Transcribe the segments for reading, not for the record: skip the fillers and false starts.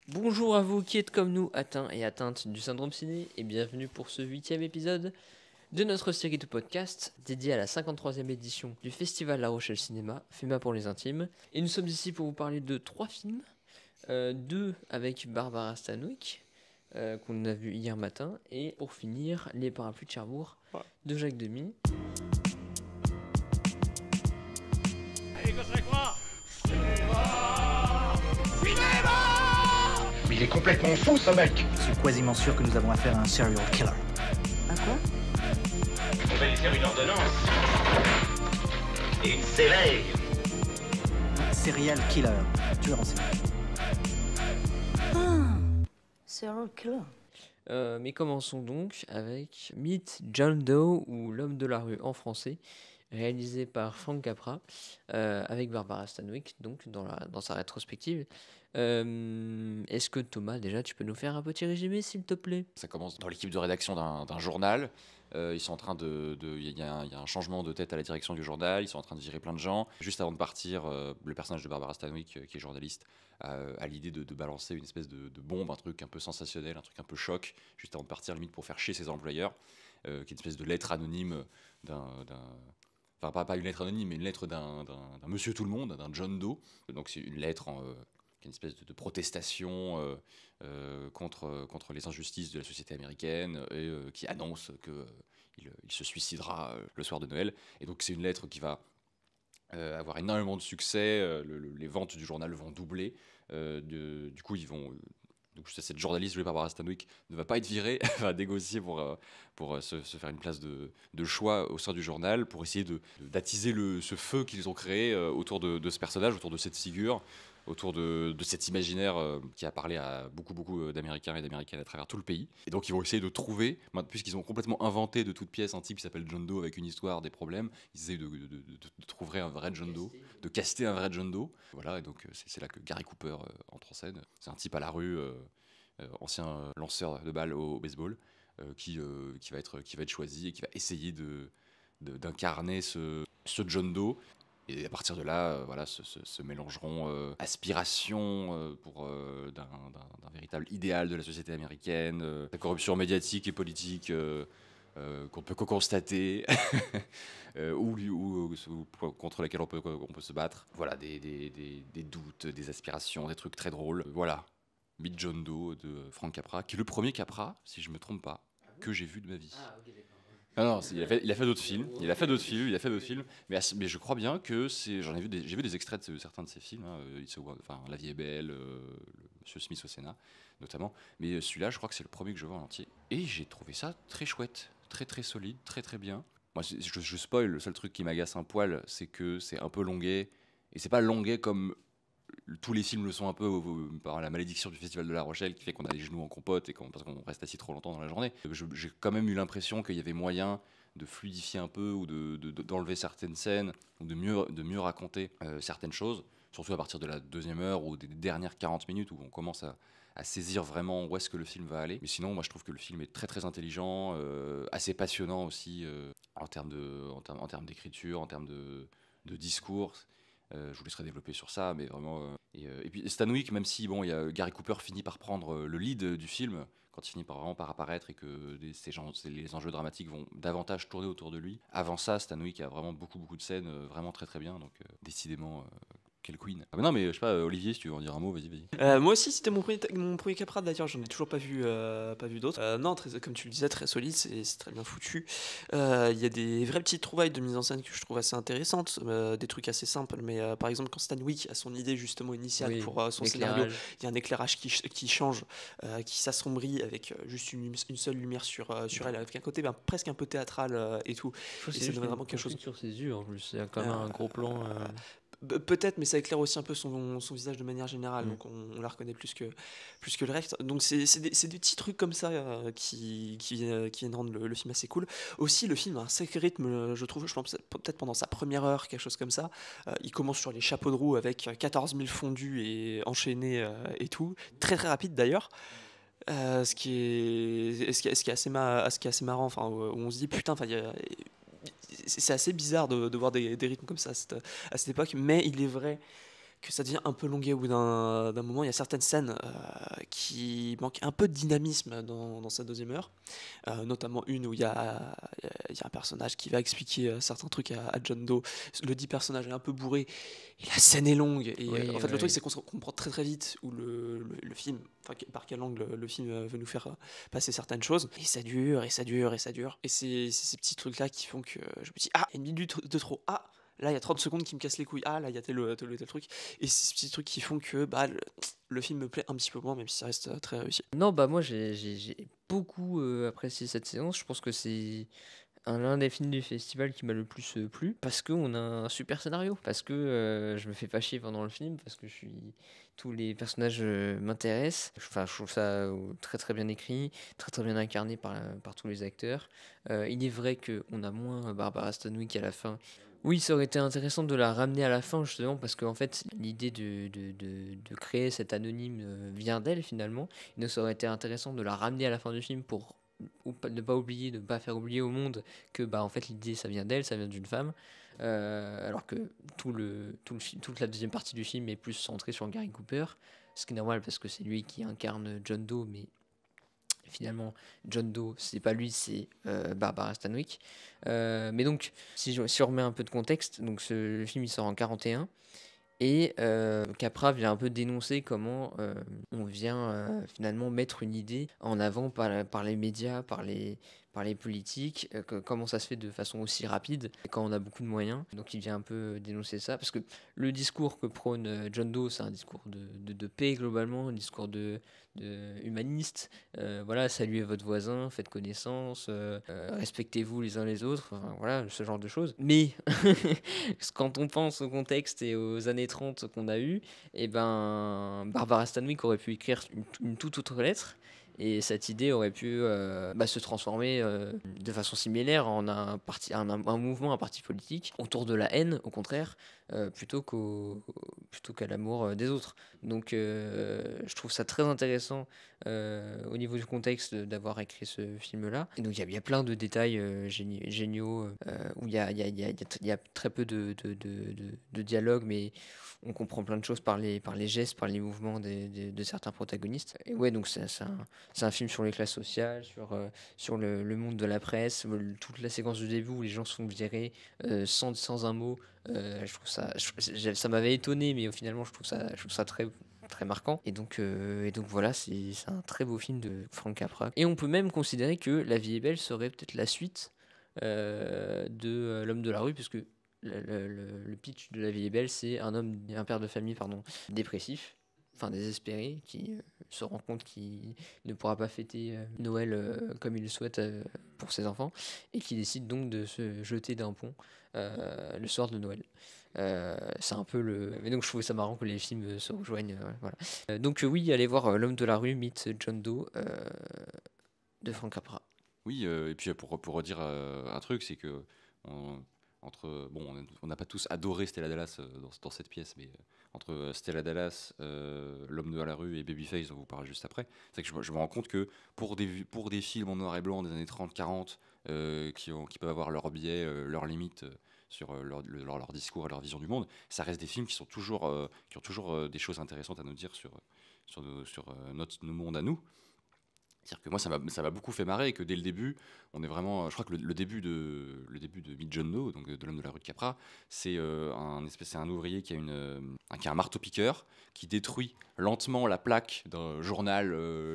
Bonjour à vous qui êtes comme nous atteints et atteintes du syndrome ciné et bienvenue pour ce 8e épisode de notre série de podcasts dédiée à la 53e édition du Festival La Rochelle Cinéma, FEMA pour les intimes. Et nous sommes ici pour vous parler de 3 films, 2 avec Barbara Stanwyck qu'on a vu hier matin et pour finir Les Parapluies de Cherbourg de Jacques Demy. Il est complètement fou, ce mec. Je suis quasiment sûr que nous avons affaire à un serial killer. Un quoi? On va lui faire une ordonnance. Et une sévère. Un serial killer. Tueur en série. Serial killer. Mais commençons donc avec Meet John Doe ou L'homme de la rue en français, réalisé par Frank Capra, avec Barbara Stanwyck, donc dans sa rétrospective. Est-ce que Thomas, déjà, tu peux nous faire un petit résumé, s'il te plaît? Ça commence dans l'équipe de rédaction d'un journal. Ils sont en train il y a un changement de tête à la direction du journal. Ils sont en train de virer plein de gens. Juste avant de partir, le personnage de Barbara Stanwyck, qui est journaliste, a l'idée de balancer une espèce de bombe, un truc un peu sensationnel, un truc un peu choc, juste avant de partir, limite pour faire chier ses employeurs, qui est une espèce de lettre anonyme Enfin, pas une lettre anonyme, mais une lettre d'un monsieur tout le monde, d'un John Doe. Donc c'est une lettre qui est une espèce de protestation contre les injustices de la société américaine et qui annonce qu'il se suicidera le soir de Noël. Et donc c'est une lettre qui va avoir énormément de succès. Les ventes du journal vont doubler. Du coup, donc cette journaliste jouée par Barbara Stanwyck ne va pas être virée, elle va négocier pour se faire une place de choix au sein du journal, pour essayer d'attiser ce feu qu'ils ont créé autour de ce personnage, autour de cette figure, autour de cet imaginaire qui a parlé à beaucoup d'Américains et d'Américaines à travers tout le pays. Et donc ils vont essayer de trouver, puisqu'ils ont complètement inventé de toute pièce un type qui s'appelle John Doe avec une histoire, des problèmes, ils essayent de trouver un vrai John Doe, de caster un vrai John Doe. Voilà, et donc c'est là que Gary Cooper entre en scène. C'est un type à la rue, ancien lanceur de balles au baseball, qui va être choisi et qui va essayer d'incarner ce John Doe. Et à partir de là, voilà, se mélangeront aspirations d'un véritable idéal de la société américaine, la corruption médiatique et politique qu'on ne peut que constater, contre laquelle on peut se battre. Voilà, des doutes, des aspirations, des trucs très drôles. Voilà, Meet John Doe de Frank Capra, qui est le premier Capra, si je ne me trompe pas, que j'ai vu de ma vie. Ah, ok, d'accord. Ah non, il a fait d'autres films. Il a fait d'autres films. Mais je crois bien que j'ai vu des extraits de certains de ses films. Enfin, La vie est belle, Monsieur Smith au Sénat, notamment. Mais celui-là, je crois que c'est le premier que je vois en entier. Et j'ai trouvé ça très chouette, très solide, très bien. Moi, je spoil. Le seul truc qui m'agace un poil, c'est que c'est un peu longuet. Et c'est pas longuet comme tous les films le sont un peu par la malédiction du Festival de La Rochelle qui fait qu'on a les genoux en compote et parce qu'on reste assis trop longtemps dans la journée. J'ai quand même eu l'impression qu'il y avait moyen de fluidifier un peu ou d'enlever certaines scènes ou de mieux raconter certaines choses, surtout à partir de la deuxième heure ou des dernières 40 minutes où on commence à saisir vraiment où est-ce que le film va aller. Mais sinon, moi je trouve que le film est très intelligent, assez passionnant aussi en termes d'écriture, en termes de discours. Je vous laisserai développer sur ça, mais vraiment. Et puis Stanwyck, même si bon, Gary Cooper finit par prendre le lead du film quand il finit vraiment par apparaître et que les enjeux dramatiques vont davantage tourner autour de lui. Avant ça, Stanwyck a vraiment beaucoup de scènes vraiment très bien, donc décidément. Quelle queen. Ah mais non, mais je sais pas, Olivier, si tu veux en dire un mot, vas-y. Moi aussi, c'était mon premier Capra, d'ailleurs, j'en ai toujours pas vu d'autres. Non, comme tu le disais, très solide, c'est très bien foutu. Il y a des vraies petites trouvailles de mise en scène que je trouve assez intéressantes, des trucs assez simples, mais par exemple, quand Stanwyck a son idée justement initiale pour son scénario, il y a un éclairage qui change, qui s'assombrit avec juste une seule lumière sur elle, avec un côté presque un peu théâtral et tout. Je crois Et ça donne vraiment quelque chose. sur ses yeux, en plus, c'est quand même un gros plan. Peut-être, mais ça éclaire aussi un peu son visage de manière générale, donc on la reconnaît plus que le reste. Donc c'est des petits trucs comme ça qui viennent rendre le film assez cool. Aussi, le film a un sacré rythme, je trouve, je pense peut-être pendant sa première heure, quelque chose comme ça. Il commence sur les chapeaux de roue avec 14 000 fondus et enchaînés et tout. Très rapide d'ailleurs. Ce qui est assez marrant, enfin, où on se dit putain, c'est assez bizarre de voir des rythmes comme ça à cette époque, mais il est vrai que ça devient un peu longué au bout d'un moment. Il y a certaines scènes qui manquent un peu de dynamisme dans sa deuxième heure, notamment une où il y a un personnage qui va expliquer certains trucs à John Doe. Le dit personnage est un peu bourré et la scène est longue. Et Oui, en fait, le oui. truc, c'est qu'on se comprend très très vite où le film, enfin, par quel angle le film veut nous faire passer certaines choses. Et ça dure, et ça dure, et ça dure. Et c'est ces petits trucs-là qui font que je me dis, ah, il y a une minute de trop. Ah, là, il y a 30 secondes qui me cassent les couilles. Ah, là, il y a tel truc. Et c'est ces petits trucs qui font que le film me plaît un petit peu moins, même si ça reste très réussi. Non, bah moi j'ai beaucoup apprécié cette séance. Je pense que c'est l'un des films du festival qui m'a le plus plu parce qu'on a un super scénario, parce que je me fais pas chier pendant le film, parce que tous les personnages m'intéressent. Enfin, je trouve ça très très bien écrit, très très bien incarné par tous les acteurs. Il est vrai qu'on a moins Barbara Stanwyck à la fin. Oui, ça aurait été intéressant de la ramener à la fin, justement, parce qu'en fait, l'idée de créer cet anonyme vient d'elle, finalement. Et donc, ça aurait été intéressant de la ramener à la fin du film pour ne pas oublier, de ne pas faire oublier au monde que, bah, en fait, l'idée, ça vient d'elle, ça vient d'une femme. Alors que toute la deuxième partie du film est plus centrée sur Gary Cooper, ce qui est normal parce que c'est lui qui incarne John Doe, mais finalement, John Doe, c'est pas lui, c'est Barbara Stanwyck. Mais donc, si on remet un peu de contexte, donc le film il sort en 41 et Capra vient un peu dénoncer comment on vient finalement mettre une idée en avant par les médias, par les politiques, comment ça se fait de façon aussi rapide quand on a beaucoup de moyens. Donc il vient un peu dénoncer ça, parce que le discours que prône John Doe, c'est un discours de paix globalement, un discours de humaniste. Voilà, saluez votre voisin, faites connaissance, respectez-vous les uns les autres, enfin, voilà, ce genre de choses. Mais quand on pense au contexte et aux années 30 qu'on a eu, et ben Barbara Stanwyck aurait pu écrire une toute autre lettre. Et cette idée aurait pu se transformer de façon similaire en un mouvement, un parti politique autour de la haine, au contraire, plutôt qu'à l'amour des autres. Donc je trouve ça très intéressant au niveau du contexte d'avoir écrit ce film-là. Et donc il y a plein de détails géniaux où il y a très peu de dialogue, mais on comprend plein de choses par les gestes, par les mouvements de certains protagonistes. Et ouais, donc c'est un film sur les classes sociales, sur le monde de la presse, toute la séquence du début où les gens se font virer sans un mot. Je trouve ça m'avait étonné, mais finalement je trouve ça très très marquant. Et donc voilà, c'est un très beau film de Frank Capra. Et on peut même considérer que La vie est belle serait peut-être la suite de L'homme de la rue, puisque le pitch de La vie est belle, c'est un père de famille dépressif, enfin désespéré, qui se rend compte qu'il ne pourra pas fêter Noël comme il le souhaite pour ses enfants, et qui décide donc de se jeter d'un pont le soir de Noël. C'est un peu mais donc je trouvais ça marrant que les films se rejoignent. Voilà. Donc oui, allez voir L'homme de la rue meet John Doe de Frank Capra. Oui, et puis pour redire un truc, c'est que on n'a pas tous adoré Stella Dallas dans cette pièce, mais entre Stella Dallas, L'homme de la rue et Babyface, dont vous parlez juste après, c'est que je me rends compte que pour des films en noir et blanc des années 30-40, qui peuvent avoir leurs biais, leurs limites sur leur discours et leur vision du monde, ça reste des films qui ont toujours des choses intéressantes à nous dire sur notre monde à nous. C'est-à-dire que moi, ça m'a beaucoup fait marrer, et que dès le début, on est vraiment. Je crois que le début de Meet John Doe, donc de L'homme de la rue de Capra, c'est un ouvrier qui a un marteau-piqueur, qui détruit lentement la plaque d'un journal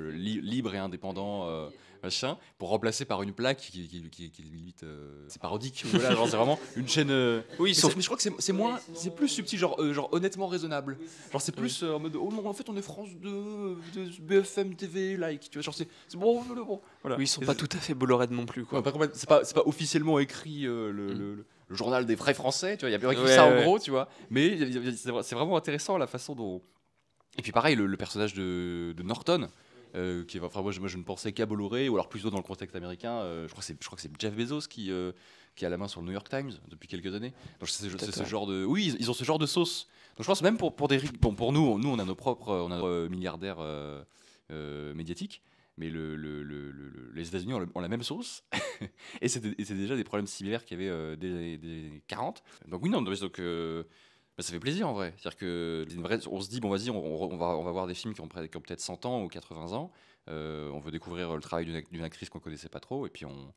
libre et indépendant, machin, pour remplacer par une plaque qui limite. C'est parodique. Voilà, genre, c'est vraiment une chaîne. Oui, mais je crois que c'est plus subtil, genre honnêtement raisonnable. Genre, c'est plus en mode, oh non, en fait, on est France 2, BFM TV, like, tu vois, genre, c'est bon. Voilà. oui, ils sont pas tout à fait Bolloré non plus, quoi. Ouais, c'est pas officiellement écrit le journal des vrais Français, tu vois, il y a pas écrit ça en gros, tu vois, mais c'est vraiment intéressant la façon dont. Et puis pareil, le personnage de Norton, qui est, enfin, moi je ne pensais qu'à Bolloré, ou alors plutôt dans le contexte américain, je crois que c'est Jeff Bezos qui a la main sur le New York Times depuis quelques années. Donc c'est ce genre de. Oui, ils ont ce genre de sauce. Donc je pense même pour nous on a nos propres milliardaires médiatiques. Mais les États-Unis ont la même sauce, et c'est déjà des problèmes similaires qu'il y avait dès les 40. Donc oui, non, donc Bah, ça fait plaisir en vrai. C'est-à-dire que on se dit, bon, vas-y, on va voir des films qui ont peut-être 100 ans ou 80 ans. On veut découvrir le travail d'une actrice qu'on connaissait pas trop, et puis on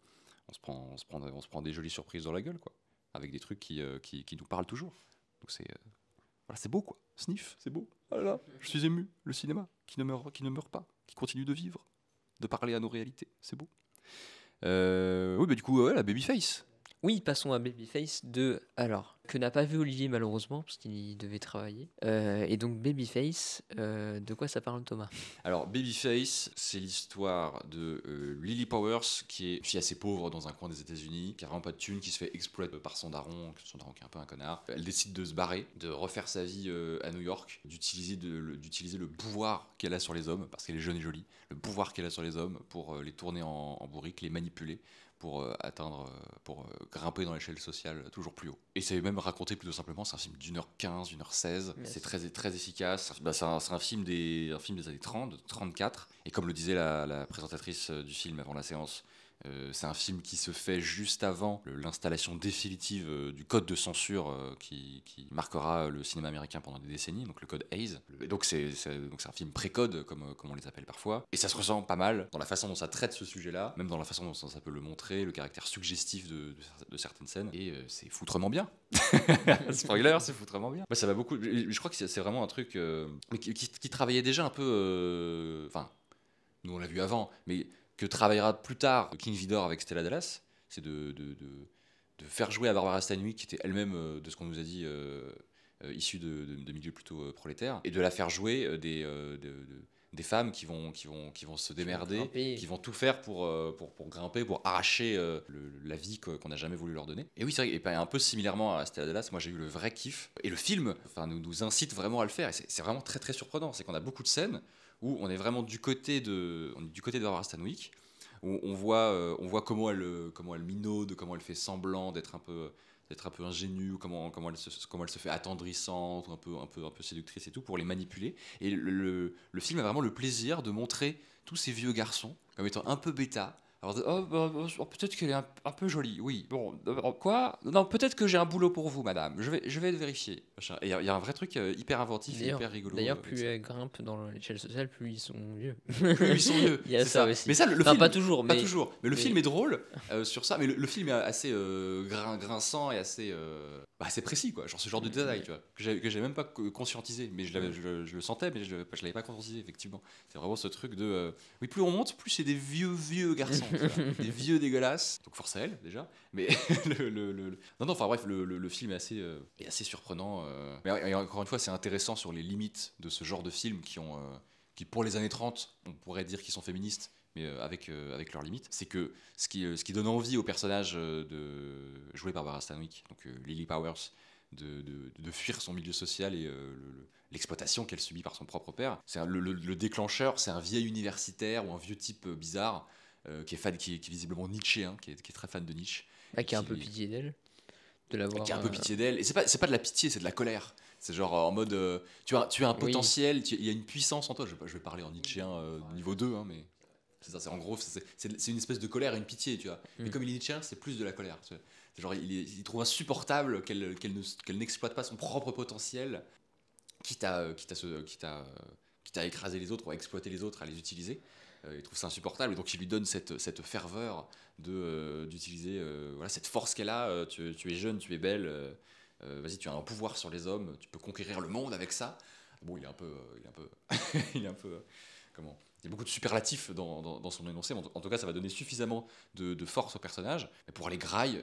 se prend des jolies surprises dans la gueule, quoi. Avec des trucs qui nous parlent toujours. Donc voilà, c'est beau, quoi. Sniff, c'est beau. Ah là là, je suis ému. Le cinéma qui ne meurt pas, qui continue de vivre, de parler à nos réalités. C'est beau. Oui, bah du coup, la Babyface. Oui, passons à Babyface alors, que n'a pas vu Olivier malheureusement, parce qu'il devait travailler. Et donc Babyface, de quoi ça parle Thomas? Alors, Babyface, c'est l'histoire de Lily Powers, qui est une fille assez pauvre dans un coin des États-Unis, qui a vraiment pas de thune, qui se fait exploiter par son daron qui est un peu un connard. Elle décide de se barrer, de refaire sa vie à New York, d'utiliser le pouvoir qu'elle a sur les hommes, parce qu'elle est jeune et jolie, le pouvoir qu'elle a sur les hommes pour les tourner en bourrique, les manipuler, pour grimper dans l'échelle sociale toujours plus haut. Et c'est même raconté plutôt simplement, c'est un film d'1h15, 1h16, c'est très efficace. Bah, c'est un film des années 30, 34, et comme le disait la présentatrice du film avant la séance, c'est un film qui se fait juste avant l'installation définitive du code de censure qui marquera le cinéma américain pendant des décennies, donc le code Hays. Et donc c'est un film pré-code, comme on les appelle parfois. Et ça se ressent pas mal dans la façon dont ça traite ce sujet-là, même dans la façon dont ça peut le montrer, le caractère suggestif de certaines scènes. Et c'est foutrement bien. Spoiler, c'est foutrement bien. Bah, ça va beaucoup. Je crois que c'est vraiment un truc qui travaillait déjà un peu. Enfin, nous on l'a vu avant, mais que travaillera plus tard King Vidor avec Stella Dallas, c'est de faire jouer à Barbara Stanwyck, qui était elle-même, de ce qu'on nous a dit, issue de milieux plutôt prolétaires, et de la faire jouer des femmes qui vont se démerder, qui vont tout faire pour grimper, pour arracher la vie qu'on n'a jamais voulu leur donner. Et oui, c'est vrai, et un peu similairement à Stella Dallas, moi j'ai eu le vrai kiff. Et le film nous incite vraiment à le faire, et c'est vraiment très très surprenant. C'est qu'on a beaucoup de scènes où on est vraiment du côté de Barbara Stanwyck, où on voit comment elle minaude, comment elle fait semblant d'être un peu ingénue, comment elle se fait attendrissante, un peu séductrice et tout, pour les manipuler. Et le film a vraiment le plaisir de montrer tous ces vieux garçons comme étant un peu bêta. Alors, peut-être qu'elle est un peu jolie, oui. Bon, quoi? Non, peut-être que j'ai un boulot pour vous, madame. Je vais le vérifier. Et il y a un vrai truc hyper inventif et hyper rigolo. D'ailleurs, plus elles grimpent dans l'échelle sociale, plus ils sont vieux. Plus ils sont vieux. Il y a ça aussi. Mais ça, le enfin, film, pas toujours. Mais le film est drôle sur ça. Mais le film est assez grinçant et assez précis, quoi. Genre ce genre de détail, tu vois, que j'avais même pas conscientisé. Mais je le sentais, mais je l'avais pas conscientisé, effectivement. C'est vraiment ce truc de... oui, plus on monte, plus c'est des vieux garçons. Des vieux dégueulasses, donc force à elle déjà, mais non, enfin bref, le film est assez surprenant, mais encore une fois c'est intéressant sur les limites de ce genre de films qui pour les années 30 on pourrait dire qu'ils sont féministes, mais avec leurs limites. C'est que ce qui donne envie au personnage joué par Barbara Stanwyck, donc Lily Powers, de fuir son milieu social et l'exploitation qu'elle subit par son propre père. C'est le déclencheur, c'est un vieil universitaire ou un vieux type bizarre qui est visiblement nietzschéen, qui est très fan de Nietzsche. Qui a un peu pitié d'elle, de l'avoir. Qui a un peu pitié d'elle. Et c'est pas de la pitié, c'est de la colère. C'est genre en mode tu as un potentiel, il y a une puissance en toi. Je vais parler en nietzschéen niveau 2, hein, mais c'est ça. C'est en gros c'est une espèce de colère et une pitié, tu vois. Mais comme il est nietzschéen, c'est plus de la colère. C'est genre il trouve insupportable qu'elle n'exploite pas son propre potentiel, quitte à écraser les autres ou à exploiter les autres, à les utiliser. Il trouve ça insupportable, et donc il lui donne cette ferveur d'utiliser cette force qu'elle a. Tu es jeune, tu es belle, vas-y, tu as un pouvoir sur les hommes, tu peux conquérir le monde avec ça. Bon, il est un peu comment, il y a beaucoup de superlatifs dans son énoncé, mais en tout cas ça va donner suffisamment de force au personnage pour aller graille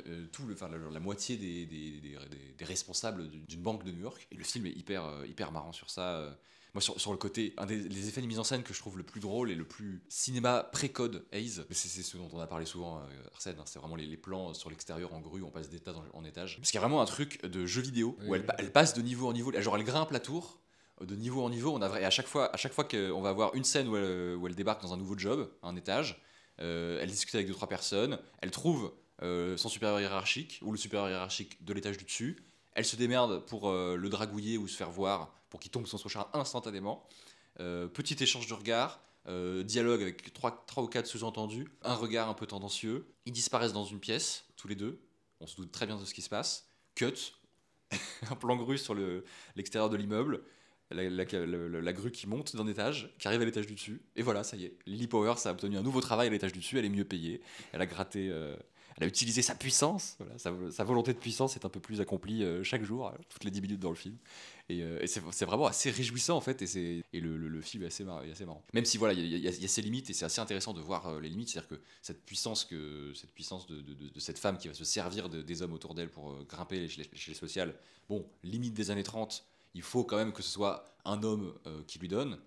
la moitié des responsables d'une banque de New York. Et le film est hyper marrant sur ça. Moi, sur le côté, les effets de mise en scène que je trouve le plus drôle et le plus cinéma pré-code Hays, c'est ce dont on a parlé souvent, Arsène, hein, c'est vraiment les plans sur l'extérieur en grue, on passe d'étage en étage. Parce qu'il y a vraiment un truc de jeu vidéo où elle passe de niveau en niveau, genre elle grimpe la tour, de niveau en niveau, et à chaque fois qu'on va avoir une scène où elle débarque dans un nouveau job, un étage, elle discute avec 2-3 personnes, elle trouve son supérieur hiérarchique ou le supérieur hiérarchique de l'étage du dessus, elle se démerde pour le dragouiller ou se faire voir pour qu'il tombe sur son char instantanément. Petit échange de regards, dialogue avec 3 ou 4 sous-entendus, un regard un peu tendancieux. Ils disparaissent dans une pièce, tous les deux. On se doute très bien de ce qui se passe. Cut, un plan grue sur l'extérieur de l'immeuble, la grue qui monte d'un étage, qui arrive à l'étage du dessus, et voilà, ça y est. Lily Powers a obtenu un nouveau travail à l'étage du dessus, elle est mieux payée, elle a gratté, elle a utilisé sa puissance, voilà, sa volonté de puissance est un peu plus accomplie chaque jour, toutes les 10 minutes dans le film. Et c'est vraiment assez réjouissant en fait, et le film est assez marrant. Même si voilà, il y a ses limites, et c'est assez intéressant de voir les limites, c'est-à-dire que cette puissance de cette femme qui va se servir des hommes autour d'elle pour grimper l'échelle sociale, bon, limite des années 30, il faut quand même que ce soit un homme qui lui donne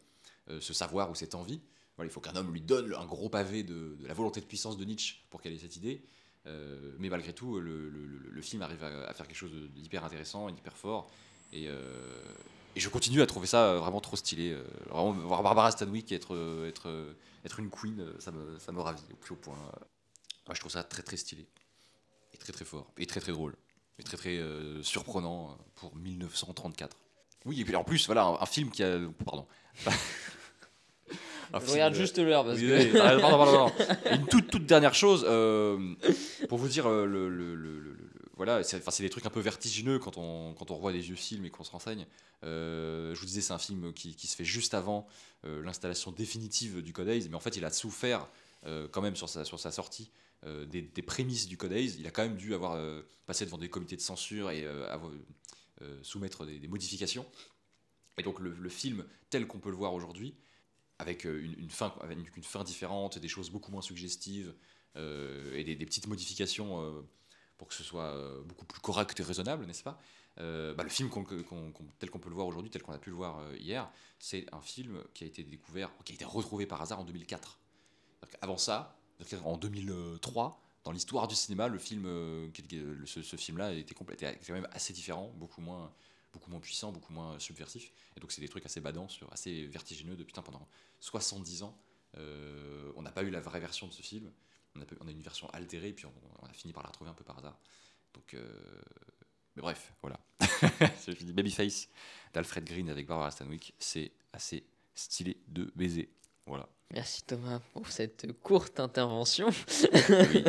ce savoir ou cette envie. Voilà, il faut qu'un homme lui donne un gros pavé de la volonté de puissance de Nietzsche pour qu'elle ait cette idée. Mais malgré tout, le film arrive à faire quelque chose d'hyper intéressant, d'hyper fort. Et je continue à trouver ça vraiment trop stylé. Vraiment, voir Barbara Stanwyck être une queen, ça me ravit au plus haut point. Moi, je trouve ça très très stylé. Et très très fort. Et très très drôle. Et très très surprenant pour 1934. Oui, et puis en plus, voilà, un film qui a... Pardon. Je regarde juste l'heure parce oui, que... oui, pardon. Et une toute dernière chose, pour vous dire, voilà, c'est des trucs un peu vertigineux quand on revoit des vieux films et qu'on se renseigne. Je vous disais, c'est un film qui se fait juste avant l'installation définitive du Code Hays, mais en fait, il a souffert quand même sur sa sortie des prémices du Code Hays. Il a quand même dû avoir passé devant des comités de censure et soumettre des modifications. Et donc le film tel qu'on peut le voir aujourd'hui, avec une fin différente, des choses beaucoup moins suggestives et des petites modifications pour que ce soit beaucoup plus correct et raisonnable, n'est-ce pas? Le film tel qu'on peut le voir aujourd'hui, tel qu'on a pu le voir hier, c'est un film qui a été découvert, qui a été retrouvé par hasard en 2004. Avant ça, en 2003, dans l'histoire du cinéma, le film, ce film-là était quand même assez différent, beaucoup moins puissant, beaucoup moins subversif. Et donc c'est des trucs assez badants, assez vertigineux pendant 70 ans. On n'a pas eu la vraie version de ce film. On a une version altérée, puis on a fini par la retrouver un peu par hasard. Donc, mais bref, voilà. J'ai fini. Babyface d'Alfred Green avec Barbara Stanwyck, c'est assez stylé de baiser. Voilà. Merci Thomas pour cette courte intervention. Oui,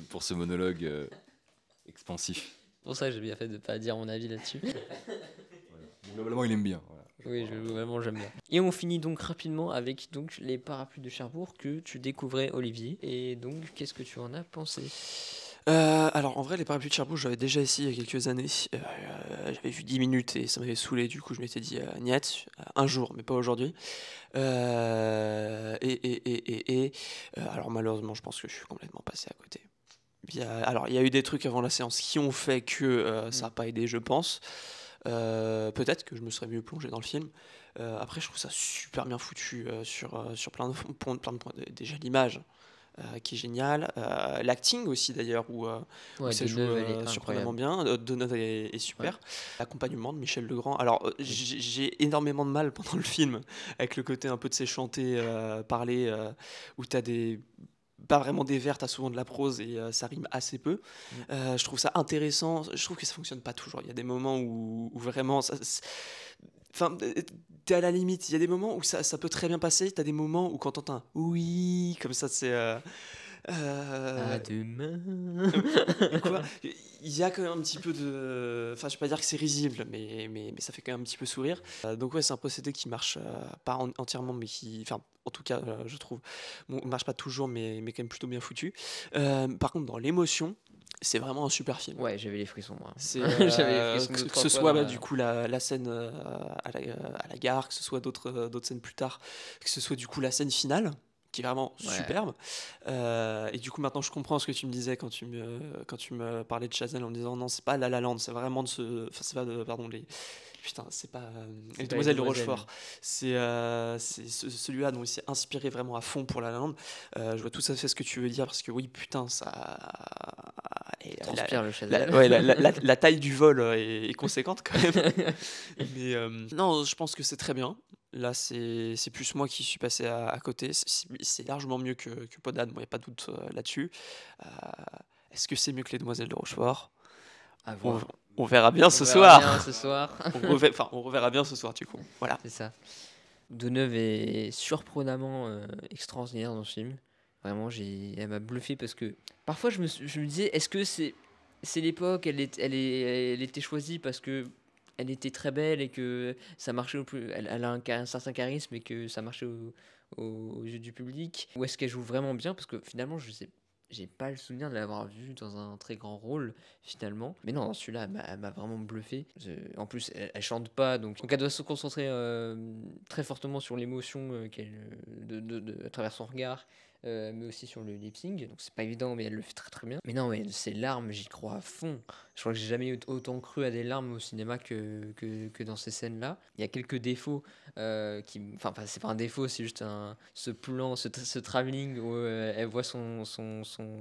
pour ce monologue expansif. C'est pour ça que j'ai bien fait de ne pas dire mon avis là-dessus. Voilà. Globalement, il aime bien. Voilà. Oui, vraiment j'aime bien. Et on finit donc rapidement avec donc les parapluies de Cherbourg que tu découvrais, Olivier. Et donc, qu'est-ce que tu en as pensé? Alors en vrai, les parapluies de Cherbourg, j'avais déjà essayé il y a quelques années. J'avais vu 10 minutes et ça m'avait saoulé. Du coup, je m'étais dit niet, un jour, mais pas aujourd'hui. Alors malheureusement, je pense que je suis complètement passé à côté. Il y a eu des trucs avant la séance qui ont fait que ça n'a pas aidé, je pense. Peut-être que je me serais mieux plongé dans le film. Après, je trouve ça super bien foutu sur plein de points. Déjà l'image qui est géniale. L'acting aussi d'ailleurs, où ça joue surprenamment bien. Deneuve est super. Ouais. L'accompagnement de Michel Legrand. Alors, j'ai énormément de mal pendant le film avec le côté un peu de ces chantés, parler, où tu as pas vraiment des vers, t'as souvent de la prose et ça rime assez peu. Je trouve ça intéressant. Je trouve que ça fonctionne pas toujours. Il y a des moments où vraiment enfin, t'es à la limite. Il y a des moments où ça peut très bien passer. T'as des moments où quand t'entends un oui comme ça, c'est à demain. Quoi, il y a quand même un petit peu de... Enfin, je vais pas dire que c'est risible, mais ça fait quand même un petit peu sourire. Donc ouais, c'est un procédé qui marche pas entièrement, mais qui... Enfin, en tout cas, je trouve, marche pas toujours, mais quand même plutôt bien foutu. Par contre, dans l'émotion, c'est vraiment un super film. Ouais, j'avais les frissons, moi. J'avais les frissons que ce soit du coup la scène à la gare, que ce soit d'autres scènes plus tard, que ce soit du coup la scène finale, qui est vraiment superbe. Et du coup, maintenant, je comprends ce que tu me disais quand tu me parlais de Chazelle en me disant non, c'est pas La La Land, c'est vraiment c'est pas c'est pas Les Demoiselles de Rochefort. C'est celui-là dont il s'est inspiré vraiment à fond pour La La Land. Je vois tout à fait ce que tu veux dire, parce que oui, putain, ça... transpire le Chazelle. La taille du vol est conséquente quand même. Mais non, je pense que c'est très bien. Là, c'est plus moi qui suis passé à côté. C'est largement mieux que Podane, il n'y a pas de doute là-dessus. Est-ce que c'est mieux que Les Demoiselles de Rochefort? On verra bien ce soir. On reverra bien ce soir, du coup. Voilà. C'est ça. Deneuve est surprenamment extraordinaire dans ce film. Vraiment, elle m'a bluffé parce que parfois je me disais, est-ce que c'est c'est l'époque, elle était choisie parce que elle était très belle et que ça marchait au plus. Elle a un certain charisme et que ça marchait aux yeux du public. Ou est-ce qu'elle joue vraiment bien? Parce que finalement, je sais, j'ai pas le souvenir de l'avoir vue dans un très grand rôle finalement. Mais non, celui-là, elle m'a vraiment bluffé. En plus, elle chante pas, donc elle doit se concentrer très fortement sur l'émotion à travers son regard. Mais aussi sur le lip sync, donc c'est pas évident, mais elle le fait très très bien. Mais non, mais ces larmes, j'y crois à fond. Je crois que j'ai jamais autant cru à des larmes au cinéma que dans ces scènes-là. Il y a quelques défauts enfin, c'est pas un défaut, c'est juste ce plan, ce travelling où elle voit son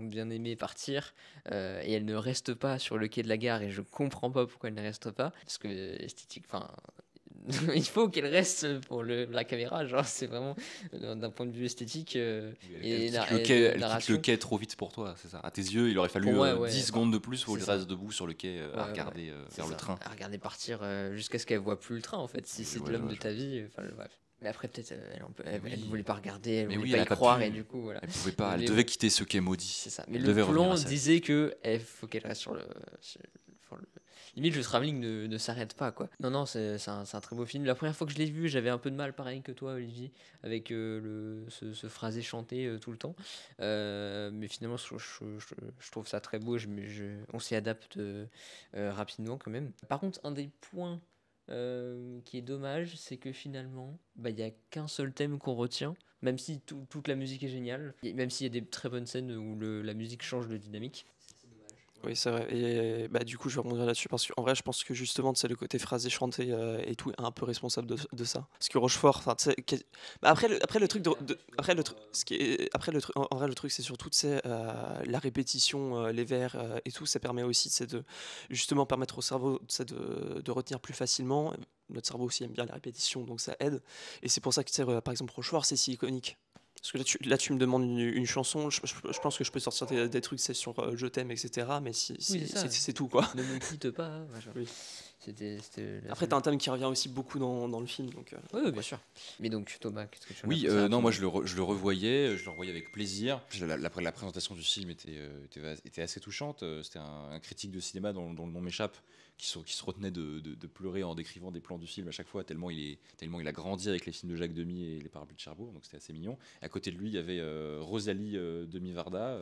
bien-aimé partir et elle ne reste pas sur le quai de la gare, et je comprends pas pourquoi elle ne reste pas, parce que esthétique, enfin. Il faut qu'elle reste pour la caméra, genre c'est vraiment d'un point de vue esthétique Elle et quitte le quai trop vite pour toi, c'est ça. À tes yeux, il aurait fallu Ouais, 10 secondes de plus pour c'est qu'il ça. reste debout sur le quai à regarder vers le train. À regarder partir jusqu'à ce qu'elle voit plus le train, en fait, si c'est Ouais, l'homme ouais, de ta vie. Enfin, bref. Mais après, peut-être, elle Oui. voulait pas regarder, elle Mais voulait oui, pas elle y a pas croire, pu. et du coup, voilà. Elle pouvait pas, elle Mais devait quitter ce quai maudit. C'est ça. Mais Elle le devait revenir plan à sa vie. disait que faut qu'elle reste limite, le travelling ne s'arrête pas, quoi. Non, c'est un très beau film. La première fois que je l'ai vu, j'avais un peu de mal, pareil que toi, Olivier, avec ce phrasé chanté tout le temps. Mais finalement, je trouve ça très beau. On s'y adapte rapidement, quand même. Par contre, un des points qui est dommage, c'est que finalement, il n'y a qu'un seul thème qu'on retient, même si toute la musique est géniale, et même s'il y a des très bonnes scènes où la musique change de dynamique. Oui, c'est vrai. Et du coup, je vais rebondir là-dessus parce qu'en vrai, je pense que justement, le côté phrasé chanté et tout est un peu responsable de ça. Parce que Rochefort, enfin, tu sais, après le truc en vrai, le truc, c'est surtout, tu sais, la répétition, les vers et tout, ça permet aussi, c'est de justement permettre au cerveau, tu sais, de retenir plus facilement. Notre cerveau aussi aime bien la répétition, donc ça aide. Et c'est pour ça que, tu sais, par exemple, Rochefort, c'est si iconique. Parce que là, tu me demandes une chanson, je pense que je peux sortir des trucs, c'est sur Je t'aime, etc. Mais Oui, c'est ça. c'est tout, quoi. Ne me quitte pas. Machin. Oui. C'était la Après, seule- t'as un thème qui revient aussi beaucoup dans le film. Donc, Oui, bien sûr. Mais donc, Thomas, qu'est-ce que tu en as Oui, pensé non, moi rapidement je le revoyais avec plaisir. La présentation du film était assez touchante. C'était un critique de cinéma dont le nom m'échappe, qui se retenait de pleurer en décrivant des plans du film à chaque fois, tellement il a grandi avec les films de Jacques Demy et les Parapluies de Cherbourg, donc c'était assez mignon. Et à côté de lui, il y avait Rosalie Demy-Varda,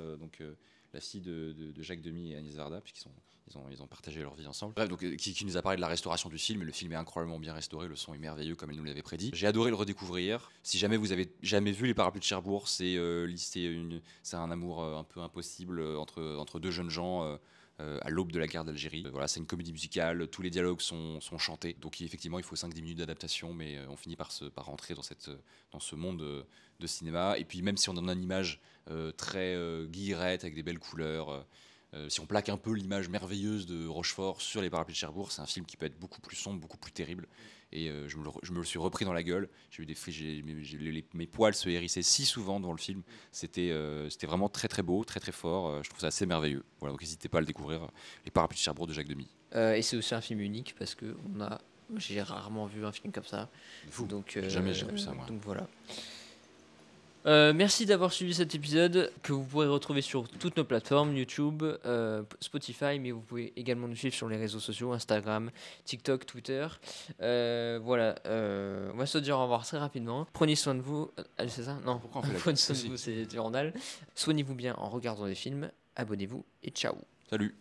la fille de Jacques Demy et Agnès Varda, puisqu'ils ont partagé leur vie ensemble. Bref, donc, qui nous a parlé de la restauration du film. Et le film est incroyablement bien restauré, le son est merveilleux comme elle nous l'avait prédit. J'ai adoré le redécouvrir. Si jamais vous avez jamais vu Les Parapluies de Cherbourg, c'est un amour un peu impossible entre deux jeunes gens. À l'aube de la guerre d'Algérie. Voilà, c'est une comédie musicale, tous les dialogues sont chantés. Donc effectivement, il faut 5-10 minutes d'adaptation, mais on finit par rentrer dans ce monde de cinéma. Et puis même si on donne une image très guillerette, avec des belles couleurs, si on plaque un peu l'image merveilleuse de Rochefort sur Les Parapluies de Cherbourg, c'est un film qui peut être beaucoup plus sombre, beaucoup plus terrible. Et je me le suis repris dans la gueule. J'ai eu mes poils se hérissaient si souvent dans le film. C'était vraiment très très beau, très très fort. Je trouve ça assez merveilleux. Voilà, donc n'hésitez pas à le découvrir. Les Parapluies de Cherbourg de Jacques Demy. Et c'est aussi un film unique parce que j'ai rarement vu un film comme ça. Fou. Donc, Jamais j'ai vu ça, moi. Donc voilà. Merci d'avoir suivi cet épisode que vous pourrez retrouver sur toutes nos plateformes, YouTube, Spotify, mais vous pouvez également nous suivre sur les réseaux sociaux, Instagram, TikTok, Twitter. Voilà, on va se dire au revoir très rapidement. Prenez soin de vous. C'est ça? Non, Pourquoi on fait la prenez soin de si. vous, c'est du journal. Soignez-vous bien en regardant des films, abonnez-vous et ciao. Salut.